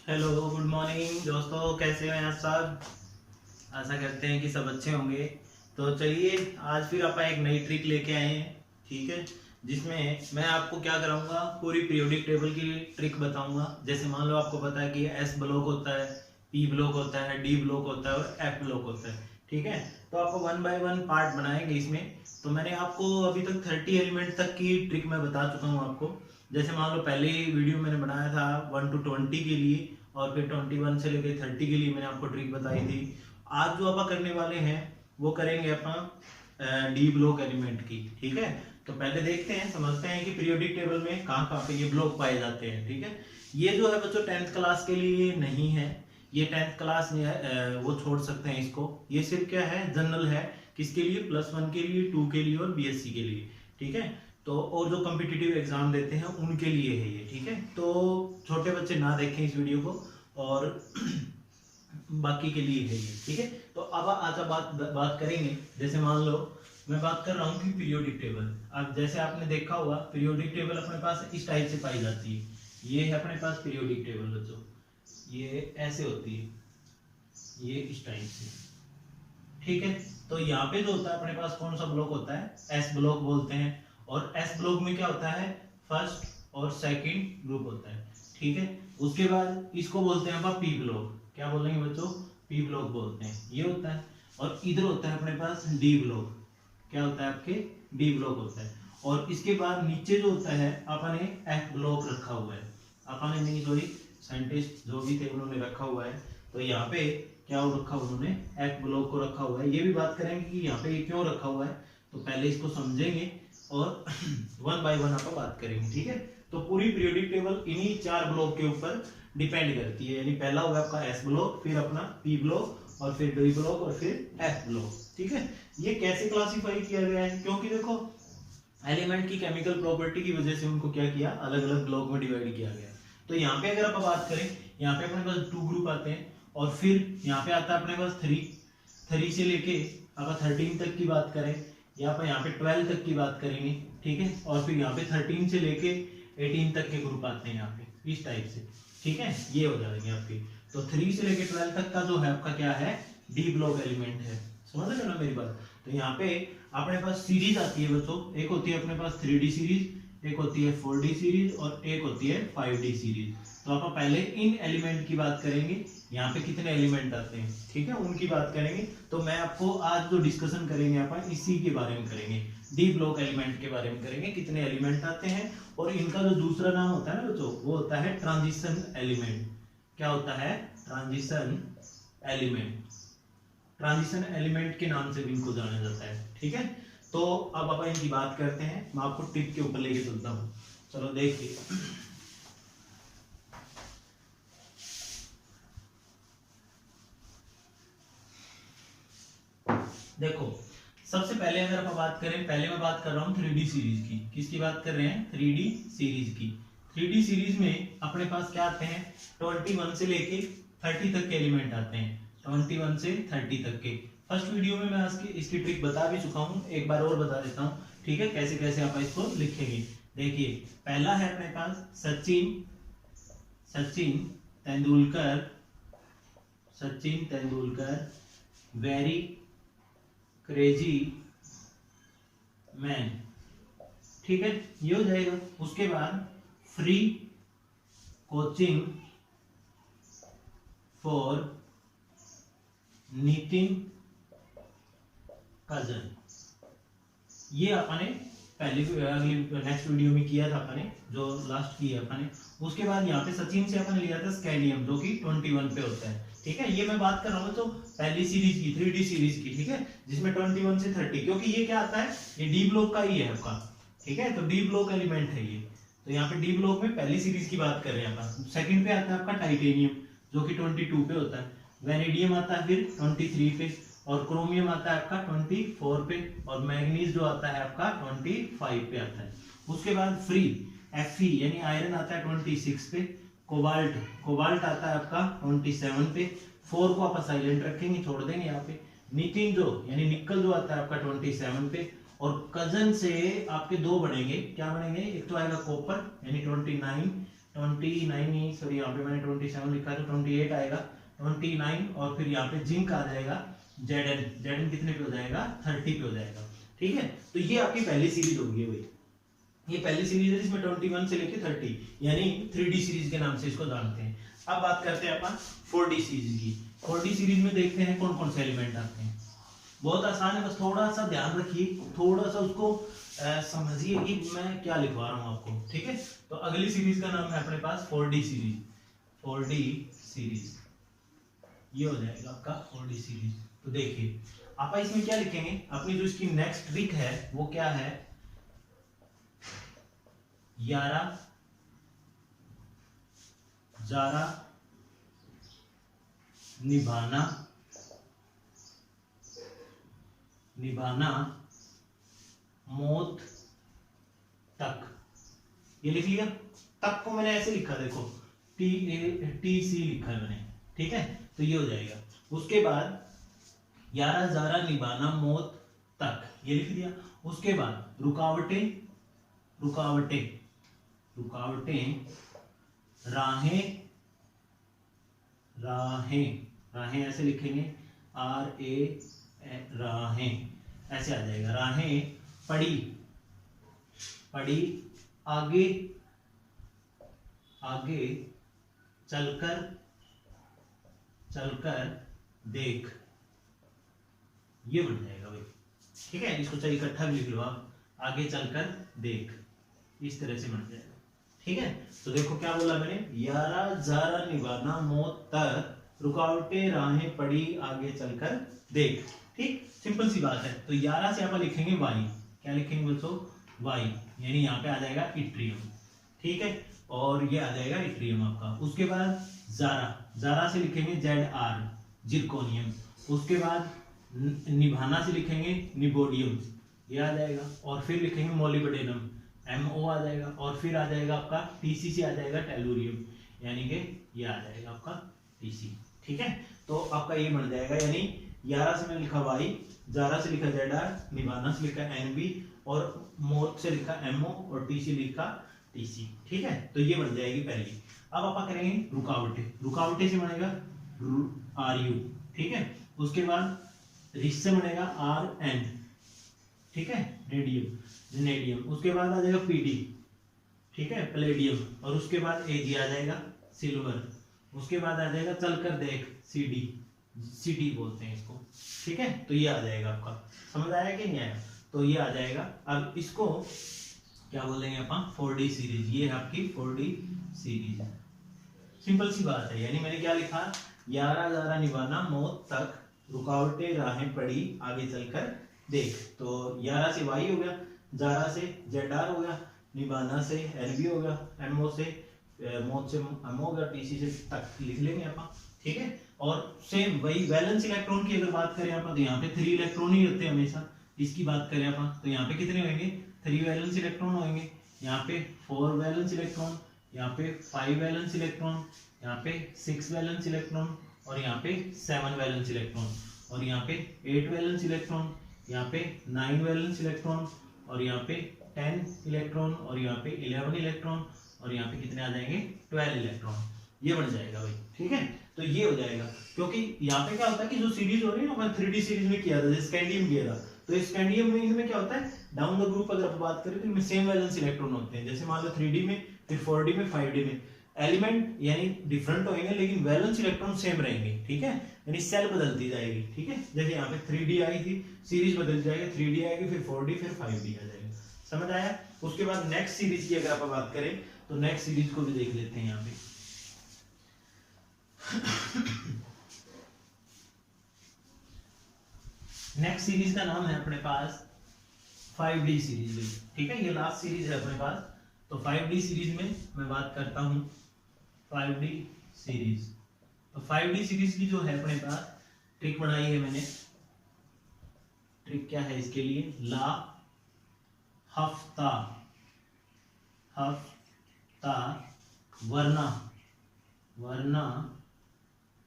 Hello good morning दोस्तों, कैसे हैं आप सब। आशा करते हैं कि सब अच्छे होंगे। तो चलिए आज फिर आप एक नई ट्रिक लेके आए हैं, ठीक है। जिसमें मैं आपको क्या कराऊंगा, पूरी पीरियोडिक टेबल की ट्रिक बताऊंगा। जैसे मान लो आपको पता है कि एस ब्लॉक होता है, पी ब्लॉक होता है, डी ब्लॉक होता है और एफ ब्लॉक होता है, ठीक है। तो आपको वन बाय वन पार्ट बनाएंगे इसमें। तो मैंने आपको अभी तक 30 एलिमेंट तक की ट्रिक मैं बता चुका हूँ आपको। जैसे मान लो पहले वीडियो मैंने बनाया था 1 to 20 के लिए, और फिर 21 से लेकर 30 के लिए मैंने आपको ट्रिक बताई थी। आज जो आप करने वाले हैं वो करेंगे अपन डी ब्लॉक एलिमेंट की, ठीक है। तो पहले देखते हैं, समझते हैं कि पीरियोडिक टेबल में कहाँ कहाँ पे ये ब्लॉक पाए जाते हैं, ठीक है। ये जो है बच्चों 10th क्लास के लिए नहीं है, ये 10th क्लास में वो छोड़ सकते हैं इसको। ये सिर्फ क्या है, जनरल है। किसके लिए, +1 के लिए, 2 के लिए और बीएससी के लिए, ठीक है। तो और जो कॉम्पिटिटिव एग्जाम देते हैं उनके लिए है ये, ठीक है। तो छोटे बच्चे ना देखें इस वीडियो को, और बाकी के लिए है ये, ठीक है। तो अब आज बात करेंगे। जैसे मान लो मैं बात कर रहा हूँ कि पीरियोडिक टेबल। अब जैसे आपने देखा होगा पीरियोडिक टेबल अपने पास इस टाइप से पाई जाती है। ये है अपने पास पीरियोडिक टेबल बच्चों, ये ऐसे होती है, ये इस टाइप से, ठीक है। तो यहाँ पे जो होता है अपने पास कौन सा ब्लॉक होता है, एस ब्लॉक बोलते हैं। और एस ब्लॉक में क्या होता है, फर्स्ट और सेकंड ग्रुप होता है, ठीक है। उसके बाद इसको बोलते हैं अपन पी ब्लॉक। क्या बोलेंगे बच्चों, पी ब्लॉक बोलते हैं, ये होता है। और इधर होता है अपने पास डी ब्लॉक। क्या होता है आपके, डी ब्लॉक होता है। और इसके बाद नीचे जो होता है अपन ने एफ ब्लॉक रखा हुआ है। अपन ने नहीं, सॉरी, साइंटिस्ट जो भी थे उन्होंने रखा हुआ है। तो यहाँ पे क्या हो रखा, उन्होंने एफ ब्लॉक को रखा हुआ है। ये भी बात करेंगे कि यहाँ पे ये क्यों रखा हुआ है। तो पहले इसको समझेंगे और वन बाय वन आपको बात करेंगे, ठीक है। तो पूरी पीरियोडिक टेबल इन्हीं 4 ब्लॉक के ऊपर डिपेंड करती है। यानी पहला होगा आपका एस ब्लॉक, फिर अपना पी ब्लॉक, और फिर डी ब्लॉक, और फिर एफ ब्लॉक, ठीक है। ये कैसे क्लासिफाई किया गया है, क्योंकि देखो एलिमेंट की केमिकल प्रॉपर्टी की वजह से उनको क्या किया, अलग अलग ब्लॉक में डिवाइड किया गया। तो यहाँ पे अगर आप बात करें, यहाँ पे अपने पास 2 ग्रुप आते हैं, और फिर यहाँ पे आता है अपने पास 3 से लेके आप 13 तक की बात करें, या आप यहाँ पे 12 तक की बात करेंगे, ठीक है। और फिर यहाँ पे 13 से लेके 18 तक के ग्रुप आते हैं यहाँ पे इस टाइप से, ठीक है। ये हो जाएंगे आपके। तो 3 से लेके 12 तक का जो है आपका क्या है, डी ब्लॉक एलिमेंट है। समझ रहे हो ना मेरी बात। तो यहाँ पे अपने पास सीरीज आती है बच्चों, एक होती है अपने पास 3D सीरीज, एक होती है 4D सीरीज, और एक होती है 5D सीरीज। तो आप पहले इन एलिमेंट की बात करेंगे, यहाँ पे कितने एलिमेंट आते हैं, ठीक है, उनकी बात करेंगे। तो मैं आपको आज जो डिस्कशन करेंगे अपन इसी के बारे में करेंगे, डी ब्लॉक एलिमेंट के बारे में करेंगे, कितने एलिमेंट आते हैं। और इनका जो दूसरा नाम होता है ना बच्चों, वो होता है ट्रांजिशन एलिमेंट। क्या होता है, ट्रांजिशन एलिमेंट। ट्रांजिशन एलिमेंट के नाम से भी इनको जाना जाता है, ठीक है। तो अब अपन इनकी बात करते हैं, मैं आपको टिप के ऊपर लेके चलता हूँ। चलो देखिए, देखो सबसे पहले अगर आप बात करें, पहले मैं बात कर रहा हूँ 3D सीरीज की। किसकी बात कर रहे हैं, 3D सीरीज की। 3D सीरीज में अपने पास क्या आते हैं, 21 से लेके 30 तक के एलिमेंट आते हैं, 21 से 30 तक के। फर्स्ट वीडियो में मैं इसकी ट्रिक बता भी चुका हूँ, एक बार और बता देता हूँ, ठीक है, कैसे कैसे आप इसको लिखेंगे। देखिए पहला है अपने पास Sachin Tendulkar, Sachin Tendulkar very crazy man, ठीक है, ये हो जाएगा। उसके बाद free coaching for Nitin cousin. ये अपने पहले अगली नेक्स्ट वीडियो में किया था अपने, जो लास्ट की है अपने। उसके बाद यहाँ पे सचिन से अपन लिया था स्कैलियम, जो कि 21 पे होता है, ठीक है। ये मैं बात कर रहा हूँ तो पहली सीरीज की, 3D सीरीज की, ठीक है, जिसमें 21 से 30, क्योंकि ये क्या आता है, ये डी ब्लॉक का ही है आपका, ठीक है। तो डी ब्लॉक एलिमेंट है ये। तो यहाँ पे डी ब्लॉक में पहली सीरीज की बात कर रहे हैं अपन। सेकंड पे आता है आपका टाइटेनियम, जो कि 22 पे होता है। वेनेडियम आता है फिर 23 पे, और क्रोमियम आता है आपका 24 पे, और मैग्नीज जो आता है आपका 25 पे आता है। उसके बाद फ्री Fe यानी आयरन आता है 26 पे। कोबाल्ट आता है आपका 27 पे। 4 को आप साइलेंट रखेंगे, छोड़ देंगे यहाँ पे। नितिन जो यानी निकल जो आता है आपका 27 पे। और कजन से आपके 2 बनेंगे, क्या बनेंगे, एक तो आएगा कॉपर यानी 29, 29 नहीं, सॉरी यहाँ पे मैंने 27 लिखा है तो 28 आएगा, 29 और फिर यहाँ पे जिंक आ जाएगा Zn कितने पे हो जाएगा 30 पे हो जाएगा। ठीक है, तो ये आपकी पहली सीरीज होगी भाई, ये पहली सीरीज है जिसमें 21 से लेके 30 यानी 3D सीरीज के नाम से इसको जानते हैं। अब बात करते हैं अपन 4D सीरीज की। 4D सीरीज में देखते हैं कौन कौन से एलिमेंट आते हैं। बहुत आसान है, बस थोड़ा सा ध्यान रखिए, थोड़ा सा उसको समझिए कि मैं क्या लिखवा रहा हूँ आपको। ठीक है, तो अगली सीरीज का नाम है अपने पास 4D सीरीज। 4D सीरीज ये हो जाएगा आपका 4D सीरीज। तो देखिए आप इसमें क्या लिखेंगे, अपनी जो इसकी नेक्स्ट ट्रिक है वो क्या है, 11 जारा निभाना मौत तक, ये लिख लिया। तक को मैंने ऐसे लिखा, देखो TC लिखा है मैंने। ठीक है, तो ये हो जाएगा। उसके बाद 11 जारा निभाना मौत तक, ये लिख दिया। उसके बाद रुकावटें राहें ऐसे लिखेंगे, राहें ऐसे आ जाएगा। राहें पड़ी आगे चलकर देख, ये बन जाएगा भाई। ठीक है, इसको चाहिए इकट्ठा भी लिख लो आप, आगे चलकर देख, इस तरह से बन जाएगा। ठीक है, तो देखो क्या बोला मैंने, 11 जारा निभाना मौत तक, रुकावटें राहें पड़ी आगे चलकर देख। ठीक, सिंपल सी बात है। तो 11 से आप लिखेंगे वाई, क्या लिखेंगे बोलो, वाई, यानी यहाँ पे आ जाएगा इट्रियम। ठीक है, और ये आ जाएगा इट्रियम आपका। उसके बाद जारा से लिखेंगे ZR जिरकोनियम। उसके बाद निभाना से लिखेंगे निबोडियम, ये आ जाएगा। और फिर लिखेंगे मोलिब्डेनम MO आ जाएगा। और फिर आ जाएगा आपका TC से आ जाएगा टेलुरियम, यानी कि ये आ जाएगा आपका TC। ठीक है, तो आपका ये बन जाएगा, यानी 11 से मैंने लिखा वाई, जारा से लिखा ZR, निभाना से लिखा NB और मौत से लिखा MO और TC लिखा TC। ठीक है, तो ये बन जाएगी पहली। अब आप करेंगे रुकावटें से बनेगा RU। ठीक है, उसके बाद रिस से बनेगा RN। ठीक है, रेडियम। उसके बाद आ जाएगा PD। ठीक है, प्लेडियम। और उसके बाद AG आ जाएगा सिल्वर। उसके बाद आ जाएगा चलकर देख CD बोलते हैं इसको। ठीक है, तो ये आ जाएगा आपका, समझ आया कि नहीं आया, तो ये आ जाएगा। अब इसको क्या बोलेंगे अपन, 4D सीरीज। ये है आपकी 4D सीरीज, सिंपल सी बात है। यानी मैंने क्या लिखा, 11 जारा निभाना मौत तक, रुकावटें राहें पड़ी आगे चलकर देख। तो 11 से वाई हो गया, जारा से ZR हो गया, निभाना से NB हो गया, MO से मौत से MO हो गया, TC से तक लिख लेंगे अपन। ठीक है, और सेम वही वैलेंस इलेक्ट्रॉन की अगर बात करें अपन, तो यहाँ पे 3 इलेक्ट्रॉन ही होते हैं हमेशा। इसकी बात करें अपन तो यहाँ पे कितने होंगे, 3 वैलेंस इलेक्ट्रॉन होंगे। यहाँ पे 4 वैलेंस इलेक्ट्रॉन, यहाँ पे 5 वैलेंस इलेक्ट्रॉन, यहाँ पे 6 वैलेंस इलेक्ट्रॉन, और यहाँ पे 7 वैलेंस इलेक्ट्रॉन, और यहाँ पे 8 वैलेंस इलेक्ट्रॉन, यहाँ पे 9 वैलेंस इलेक्ट्रॉन, और यहाँ पे 10 इलेक्ट्रॉन, और यहाँ पे 11 इलेक्ट्रॉन, और यहाँ पे कितने आ जाएंगे 12 इलेक्ट्रॉन। ये बन जाएगा भाई। ठीक है, तो ये हो जाएगा, क्योंकि यहाँ पे क्या होता है कि जो सीरीज हो रही है ना, अपन 3D सीरीज में किया था, जैसे स्कैंडियम किया था, तो स्कैंडियम में इनमें क्या होता है, डाउन द ग्रुप अगर आप बात करें तो इनमें सेम वैलेंस इलेक्ट्रॉन होते हैं। जैसे मान लो 3D में, फिर 4D में, 5D में एलिमेंट यानी डिफरेंट होंगे लेकिन वैलेंस इलेक्ट्रॉन सेम रहेंगे। ठीक है, यानी सेल बदलती जाएगी। ठीक है, जैसे यहाँ पे 3D आई थी, सीरीज बदल जाएगी, 3D आएगी, फिर 4D, फिर 5D आ जाएगा। समझ आया। उसके बाद नेक्स्ट सीरीज की अगर आप बात करें तो नेक्स्ट सीरीज को भी देख लेते हैं यहाँ पे। नेक्स्ट सीरीज का नाम है अपने पास 5D सीरीज। ठीक है, ये लास्ट सीरीज है अपने पास। तो 5D सीरीज में मैं बात करता हूं 5D सीरीज। तो 5D सीरीज की जो है अपने पास ट्रिक बनाई है मैंने। ट्रिक क्या है इसके लिए, ला हफ्ता वरना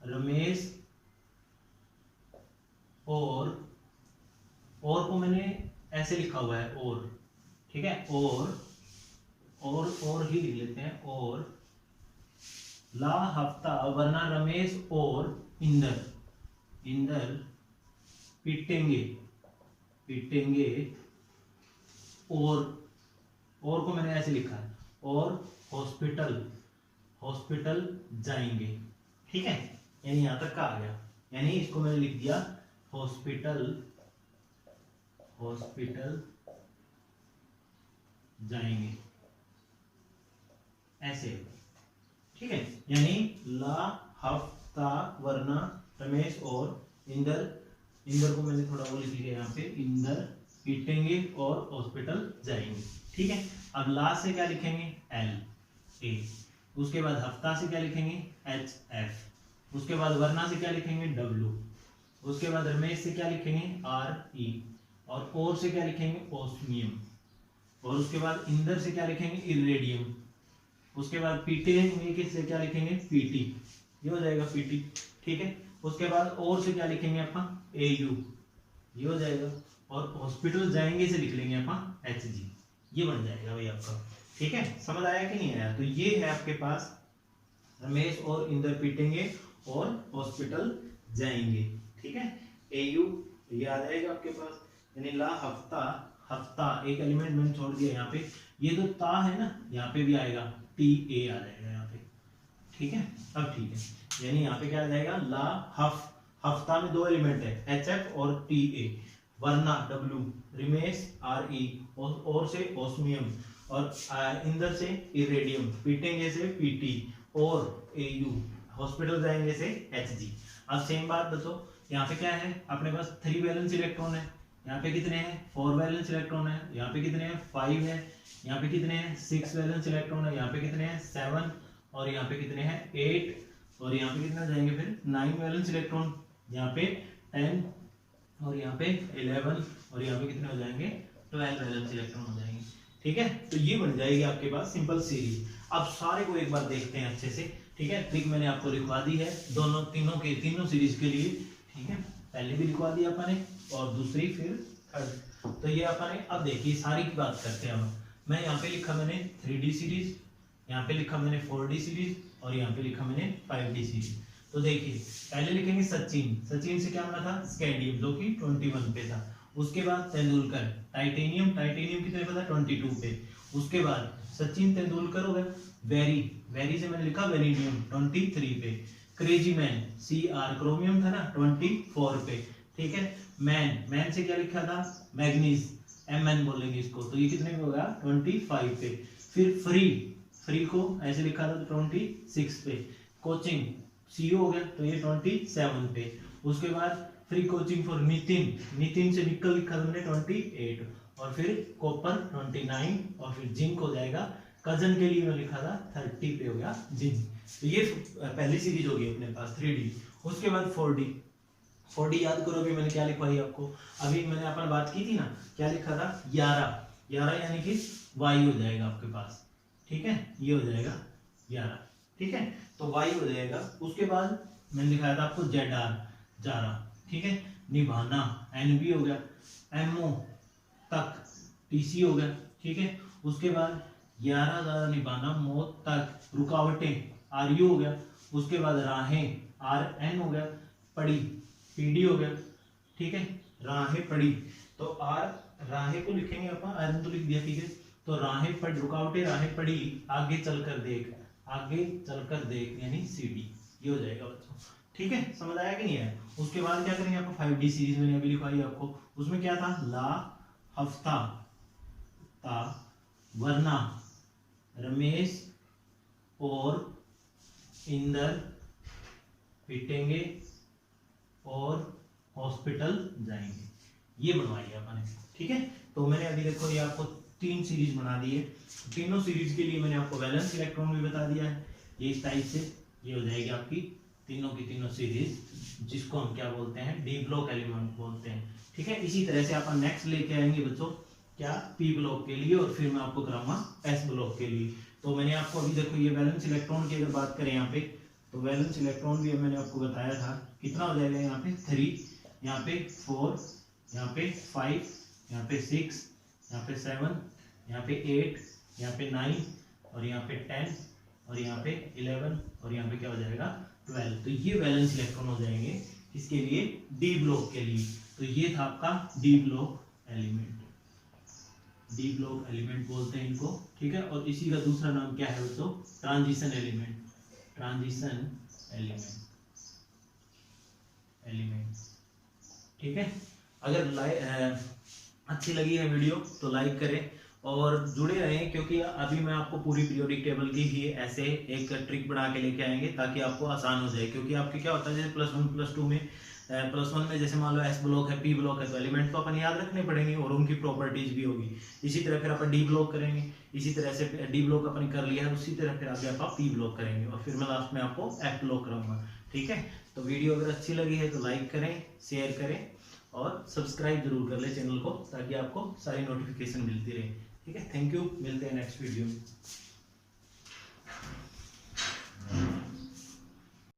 रमेश और को मैंने ऐसे लिखा हुआ है और। ठीक है, और ही लिख लेते हैं, और ला हफ्ता वरना रमेश और इंदर इंदर पीटेंगे पीटेंगे और को मैंने ऐसे लिखा है, और हॉस्पिटल हॉस्पिटल जाएंगे। ठीक है, यानी यहां तक का आ गया, यानी इसको मैंने लिख दिया हॉस्पिटल हॉस्पिटल जाएंगे ऐसे। ठीक है, यानी ला हफ्ता वरना रमेश और इंदर को मैंने थोड़ा वो लिख लिया यहाँ पे, इंदर पीटेंगे और हॉस्पिटल जाएंगे। ठीक है, अब ला से क्या लिखेंगे, एल ए, उसके बाद हफ्ता से क्या लिखेंगे, एच एफ, उसके बाद वरना से क्या लिखेंगे, डब्ल्यू, उसके बाद रमेश से क्या लिखेंगे, आर ई, और से क्या लिखेंगे, ओस्मियम, और उसके बाद इंदर से क्या लिखेंगे, इरेडियम, उसके बाद पीटेंगे से क्या लिखेंगे, पीटी, ये हो जाएगा पीटी। ठीक है, उसके बाद और से क्या लिखेंगे अपन, एयू, ये हो जाएगा, और हॉस्पिटल जाएंगे से लिख लेंगे अपन एच जी, ये बन जाएगा भाई आपका। ठीक है, समझ आया कि नहीं आया? तो ये है आपके पास रमेश और इंदर पीटेंगे और हॉस्पिटल जाएंगे। ठीक है, एयू ये आ जाएगा आपके पास, यानी ला हफ्ता, हफ्ता एक एलिमेंट मैंने छोड़ दिया यहाँ पे, ये तो ता है ना, यहाँ पे भी आएगा टी ए आ जाएगा यहाँ पे। ठीक है, अब ठीक है, यानी यहाँ पे क्या आ जाएगा, ला हफ्ता में दो एलिमेंट है, एच एफ और टी ए, वरना डब्ल्यू, रमेश आर ई, और से ओस्मियम, और इंदर से इरेडियम, पीटेंगे से पीटी, और एयू, हॉस्पिटल जाएंगे से एच जी। अब सेम बात बच्चों, यहाँ पे क्या है अपने पास 3 वैलेंस इलेक्ट्रॉन है, यहाँ पे कितने हैं 4 वैलेंस इलेक्ट्रॉन है, यहाँ पे कितने हैं 5 है, यहाँ पे कितने हैं 6 वैलेंस इलेक्ट्रॉन है, यहाँ पे कितने हैं 7, और यहाँ पे कितने हैं 8, और यहाँ पे कितना जाएंगे फिर 9 वैलेंस इलेक्ट्रॉन, यहाँ पे 10, और यहाँ पे 11, और यहाँ पे कितने हो जाएंगे 12 वैलेंस इलेक्ट्रॉन हो जाएंगे। ठीक है, तो ये बन जाएगी आपके पास सिंपल सीरीज। अब सारे को एक बार देखते हैं अच्छे से। ठीक है, ट्रिक मैंने आपको लिखवा दी है दोनों तीनों सीरीज के लिए। ठीक है, पहले भी लिखवा दी अपन ने, और दूसरी फिर थर्ड। तो ये अपन ने, अब देखिए सारी की बात करते हैं। अब मैं यहाँ पे लिखा मैंने 3D सीरीज, यहाँ पे लिखा मैंने 4D सीरीज, और यहाँ पे लिखा मैंने 5D सीरीज। तो देखिए पहले लिखेंगे सचिन, सचिन से क्या बना था, स्कैंडियम, जो कि 21 पे था। उसके बाद तेंदुलकर, टाइटेनियम, टाइटेनियम कितने पे था 22 पे। उसके बाद सचिन तेंदुलकर हो गया। वेरी, वेरी से मैंने लिखा वेरिडियम 23 पे। क्रेजी मैन, CR, क्रोमियम था ना 24 पे। ठीक है, मैन, मैन से क्या लिखा था, मैग्नीज, MN बोलेंगे इसको, तो ये कितने पे होगा 25 पे। फिर फ्री, फ्री को ऐसे लिखा था 26 पे। कोचिंग, CO हो गया, तो ये 27 पे। उसके बाद free coaching for Nitin, Nitin से निकल लिखा था मैंने 28, और फिर कॉपर 29, और फिर जिंक हो जाएगा, कजन के लिए मैं लिखा था 30 पे हो गया जिंक। तो ये पहली सीरीज होगी अपने पास 3D। उसके बाद 4D, 4D याद करो अभी मैंने क्या लिखवाई आपको, अभी मैंने अपन बात की थी ना, क्या लिखा था 11, 11 यानी कि वाई हो जाएगा आपके पास। ठीक है, ये हो जाएगा 11। ठीक है, तो वाई हो जाएगा। उसके बाद मैंने लिखाया था आपको ZR, जारा। ठीक है, निभाना, NB हो गया। MO तक, TC हो गया। ठीक है, उसके बाद 11 ज्यादा निभाना, मौत तक, रुकावटें, RU हो गया। उसके बाद राहें, RN हो गया। पड़ी, PD हो गया। ठीक है, राहें पड़ी, तो राहें को लिखेंगे अपन, आयरन तो लिख दिया। ठीक है, तो राहें पड़, रुकावटें राहें पड़ी, आगे चलकर देख, आगे चलकर देख, यानी CD, ये हो जाएगा बच्चों। ठीक है, समझ आया कि नहीं है? उसके बाद क्या करेंगे आपको 5D सीरीज मैंने अभी लिखवाई आपको, उसमें क्या था, ला हफ्ता ता वरना रमेश और इंदर पीटेंगे और हॉस्पिटल जाएंगे, ये बनवाई है अपने। ठीक है, तो मैंने अभी देखो ये आपको 3 सीरीज बना दी है। तीनों सीरीज के लिए मैंने आपको वैलेंस इलेक्ट्रॉन भी बता दिया है, ये इस टाइप से ये हो जाएगी आपकी तीनों की तीनों सीरीज, जिसको हम क्या बोलते हैं, डी ब्लॉक एलिमेंट बोलते हैं। ठीक है, इसी तरह से अपन नेक्स्ट लेके आएंगे बच्चों क्या, P ब्लॉक के लिए, और फिर मैं आपको कराऊंगा S ब्लॉक के लिए। तो मैंने आपको अभी देखो ये वैलेंस इलेक्ट्रॉन की अगर बात करें यहाँ पे, तो वैलेंस इलेक्ट्रॉन भी मैंने आपको बताया था कितना हो जाएगा, यहाँ पे 3, यहाँ पे 4, यहाँ पे 5, यहाँ पे 6, यहाँ पे 7, यहाँ पे 8, यहाँ पे 9, और यहाँ पे 10, और यहाँ पे 11 और यहाँ पे क्या हो जाएगा 12। तो ये वैलेंस इलेक्ट्रॉन हो जाएंगे इसके लिए डी ब्लॉक के लिए। तो ये था आपका D block element, D block element बोलते हैं इनको, ठीक है। और इसी का दूसरा नाम क्या है तो ट्रांजिशन एलिमेंट, ट्रांजिशन एलिमेंट, ठीक है। अगर अच्छी लगी है वीडियो तो लाइक करें और जुड़े रहें, क्योंकि अभी मैं आपको पूरी पीरियोडिक टेबल की ही ऐसे एक ट्रिक बना के लेके आएंगे ताकि आपको आसान हो जाए। क्योंकि आपके क्या होता है जैसे +1 +2 में +1 में जैसे मान लो एस ब्लॉक है, पी ब्लॉक है, तो एलिमेंट तो अपन याद रखने पड़ेंगे और उनकी प्रॉपर्टीज भी होगी। इसी तरह फिर अपन डी ब्लॉक करेंगे, इसी तरह से डी ब्लॉक अपन कर लिया है, उसी तरह फिर आगे आप पी ब्लॉक करेंगे और फिर मैं लास्ट में आपको एफ ब्लॉक कराऊंगा, ठीक है। तो वीडियो अगर अच्छी लगी है तो लाइक करें, शेयर करें और सब्सक्राइब जरूर कर ले चैनल को ताकि आपको सारी नोटिफिकेशन मिलती रहे, ठीक है। थैंक यू, मिलते हैं नेक्स्ट वीडियो में।